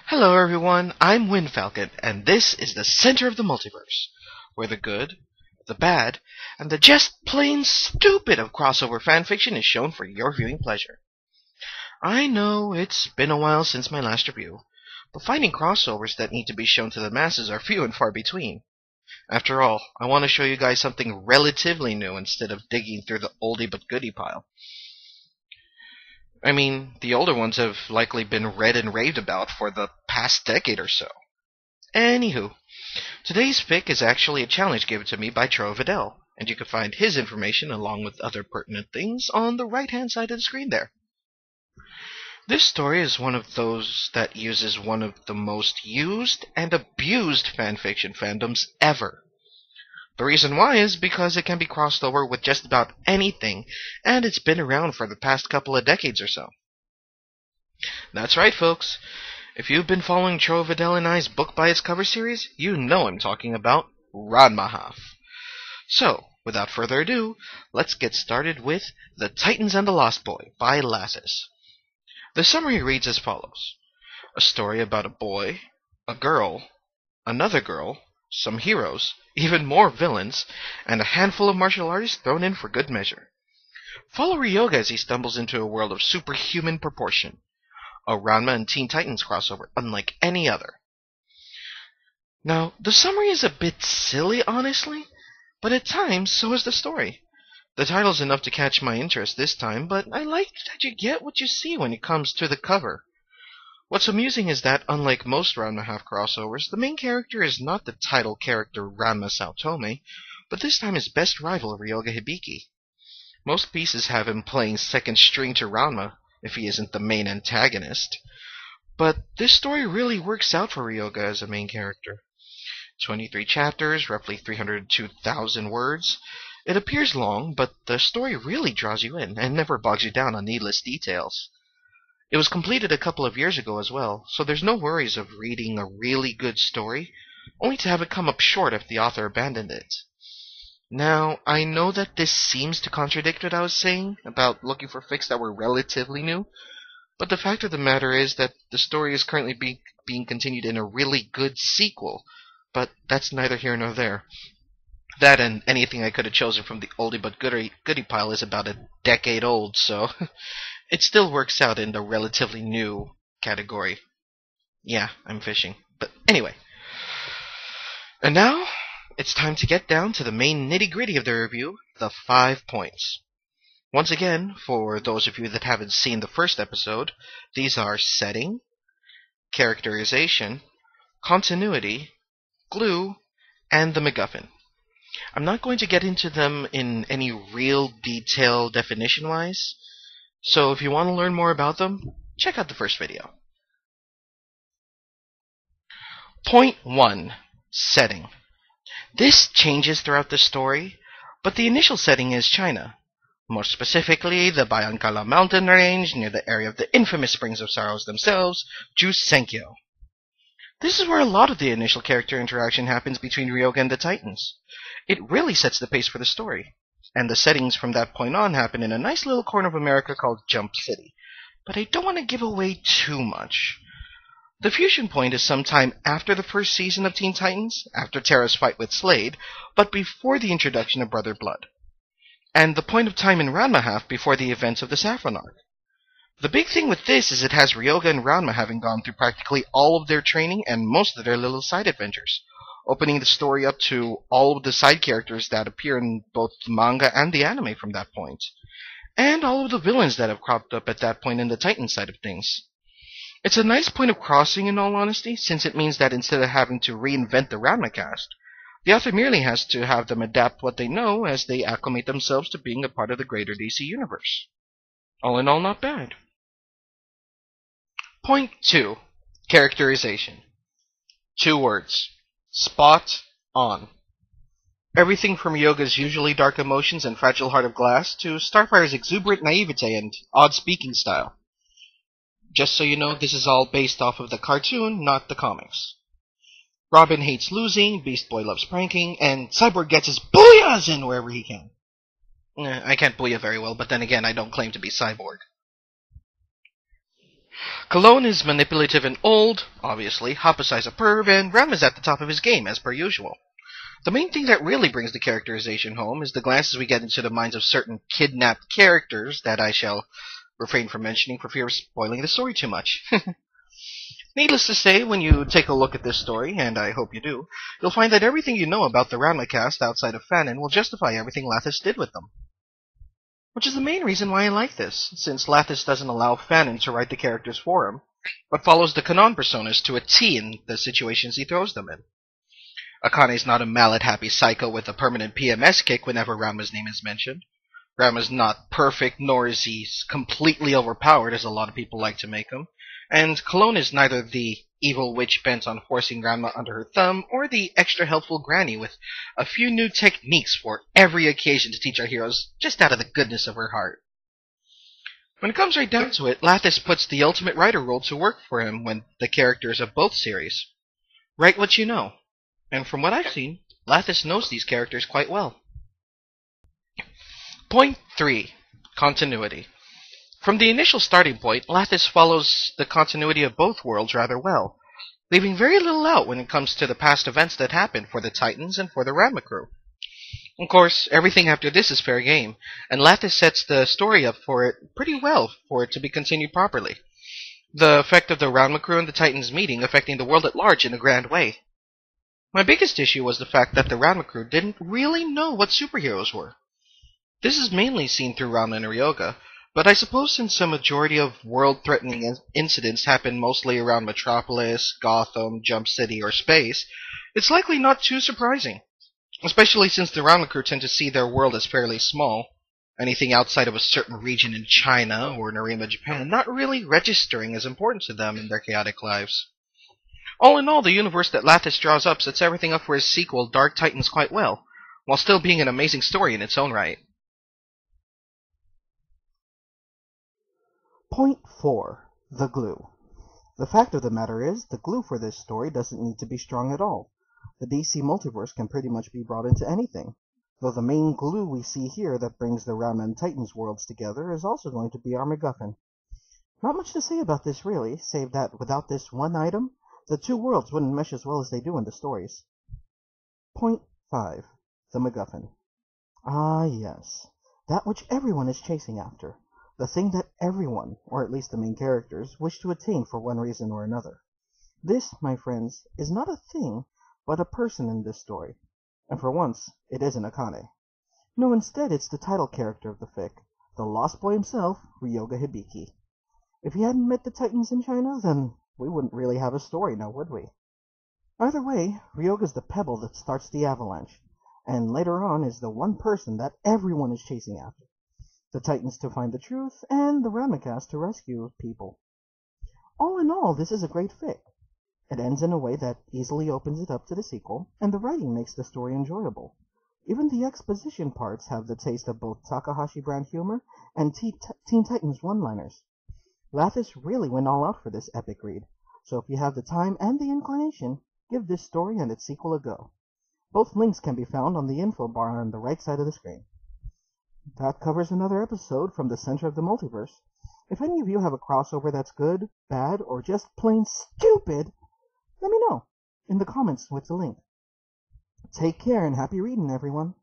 Hello everyone, I'm Wind Falcon, and this is the center of the multiverse, where the good, the bad, and the just plain stupid of crossover fanfiction is shown for your viewing pleasure. I know it's been a while since my last review, but finding crossovers that need to be shown to the masses are few and far between. After all, I want to show you guys something relatively new instead of digging through the oldie but goodie pile. I mean, the older ones have likely been read and raved about for the past decade or so. Anywho, today's pick is actually a challenge given to me by TrowaVidel, and you can find his information along with other pertinent things on the right-hand side of the screen there. This story is one of those that uses one of the most used and abused fanfiction fandoms ever. The reason why is because it can be crossed over with just about anything, and it's been around for the past couple of decades or so. That's right, folks. If you've been following TrowaVidel and I's Book by Its Cover series, you know I'm talking about Ranma. So, without further ado, let's get started with The Titans and the Lost Boy by Lathis. The summary reads as follows. A story about a boy, a girl, another girl, some heroes, even more villains, and a handful of martial artists thrown in for good measure. Follow Ryoga as he stumbles into a world of superhuman proportion. A Ranma and Teen Titans crossover unlike any other. Now, the summary is a bit silly, honestly, but at times, so is the story. The title's enough to catch my interest this time, but I like that you get what you see when it comes to the cover. What's amusing is that, unlike most Ranma crossovers, the main character is not the title character Ranma Saotome, but this time his best rival Ryoga Hibiki. Most pieces have him playing second string to Ranma, if he isn't the main antagonist. But this story really works out for Ryoga as a main character. 23 chapters, roughly 302,000 words. It appears long, but the story really draws you in, and never bogs you down on needless details. It was completed a couple of years ago as well, so there's no worries of reading a really good story, only to have it come up short if the author abandoned it. Now, I know that this seems to contradict what I was saying about looking for fics that were relatively new, but the fact of the matter is that the story is currently being continued in a really good sequel, but that's neither here nor there. That and anything I could have chosen from the oldie but goodie pile is about a decade old, so it still works out in the relatively new category. Yeah, I'm fishing. But anyway. And now, it's time to get down to the main nitty-gritty of the review, the 5 points. Once again, for those of you that haven't seen the first episode, these are setting, characterization, continuity, glue, and the MacGuffin. I'm not going to get into them in any real detail definition-wise, so if you want to learn more about them, check out the first video. Point 1. Setting. This changes throughout the story, but the initial setting is China. More specifically, the Bayankala mountain range near the area of the infamous Springs of Sorrows themselves, Jusenkyo. This is where a lot of the initial character interaction happens between Ryoga and the Titans. It really sets the pace for the story, and the settings from that point on happen in a nice little corner of America called Jump City. But I don't want to give away too much. The fusion point is sometime after the first season of Teen Titans, after Terra's fight with Slade, but before the introduction of Brother Blood. And the point of time in Ranma before the events of the Saffron Arc. The big thing with this is it has Ryoga and Ranma having gone through practically all of their training and most of their little side adventures, opening the story up to all of the side characters that appear in both the manga and the anime from that point, and all of the villains that have cropped up at that point in the Titan side of things. It's a nice point of crossing, in all honesty, since it means that instead of having to reinvent the Ranma cast, the author merely has to have them adapt what they know as they acclimate themselves to being a part of the greater DC universe. All in all, not bad. Point 2. Characterization. 2 words. Spot on. Everything from Ryoga's usually dark emotions and fragile heart of glass to Starfire's exuberant naivete and odd speaking style. Just so you know, this is all based off of the cartoon, not the comics. Robin hates losing, Beast Boy loves pranking, and Cyborg gets his booyahs in wherever he can. I can't booyah very well, but then again, I don't claim to be Cyborg. Cologne is manipulative and old, obviously, Hoppa is a perv, and Rem is at the top of his game, as per usual. The main thing that really brings the characterization home is the glances we get into the minds of certain kidnapped characters that I shall refrain from mentioning for fear of spoiling the story too much. Needless to say, when you take a look at this story, and I hope you do, you'll find that everything you know about the Ranma cast outside of Fanon will justify everything Lathis did with them. Which is the main reason why I like this, since Lathis doesn't allow Fanon to write the characters for him, but follows the Kanon personas to a T in the situations he throws them in. Akane's not a mallet-happy psycho with a permanent PMS kick whenever Ranma's name is mentioned. Ranma's not perfect, nor is he completely overpowered, as a lot of people like to make him. And Cologne is neither the evil witch bent on forcing Ranma under her thumb, or the extra helpful granny with a few new techniques for every occasion to teach our heroes just out of the goodness of her heart. When it comes right down to it, Lathis puts the ultimate writer role to work for him when the characters of both series. Write what you know. And from what I've seen, Lathis knows these characters quite well. Point 3. Continuity. From the initial starting point, Lathis follows the continuity of both worlds rather well, leaving very little out when it comes to the past events that happened for the Titans and for the Ranma crew. Of course, everything after this is fair game, and Lathis sets the story up for it pretty well for it to be continued properly. The effect of the Ranma crew and the Titans meeting affecting the world at large in a grand way. My biggest issue was the fact that the Ranma crew didn't really know what superheroes were. This is mainly seen through Ranma and Ryoga, but I suppose since a majority of world-threatening incidents happen mostly around Metropolis, Gotham, Jump City, or space, it's likely not too surprising, especially since the Ranma crew tend to see their world as fairly small, anything outside of a certain region in China or Narima, Japan, not really registering as important to them in their chaotic lives. All in all, the universe that Lathis draws up sets everything up for his sequel, Dark Titans, quite well, while still being an amazing story in its own right. Point 4. The glue. The fact of the matter is, the glue for this story doesn't need to be strong at all. The DC Multiverse can pretty much be brought into anything, though the main glue we see here that brings the Ranma and Titans worlds together is also going to be our MacGuffin. Not much to say about this really, save that without this one item, the two worlds wouldn't mesh as well as they do in the stories. Point 5. The MacGuffin. Ah yes, that which everyone is chasing after. The thing that everyone, or at least the main characters, wish to attain for one reason or another. This, my friends, is not a thing, but a person in this story. And for once, it isn't Akane. No, instead it's the title character of the fic, the Lost Boy himself, Ryoga Hibiki. If he hadn't met the Titans in China, then we wouldn't really have a story now, would we? Either way, Ryoga's the pebble that starts the avalanche, and later on is the one person that everyone is chasing after. The Titans to find the truth, and the Ramacast to rescue people. All in all, this is a great fic. It ends in a way that easily opens it up to the sequel, and the writing makes the story enjoyable. Even the exposition parts have the taste of both Takahashi brand humor and Teen Titans one-liners. Lathis really went all out for this epic read, so if you have the time and the inclination, give this story and its sequel a go. Both links can be found on the info bar on the right side of the screen. That covers another episode from the center of the multiverse. If any of you have a crossover that's good, bad, or just plain stupid, let me know in the comments with the link. Take care and happy reading, everyone.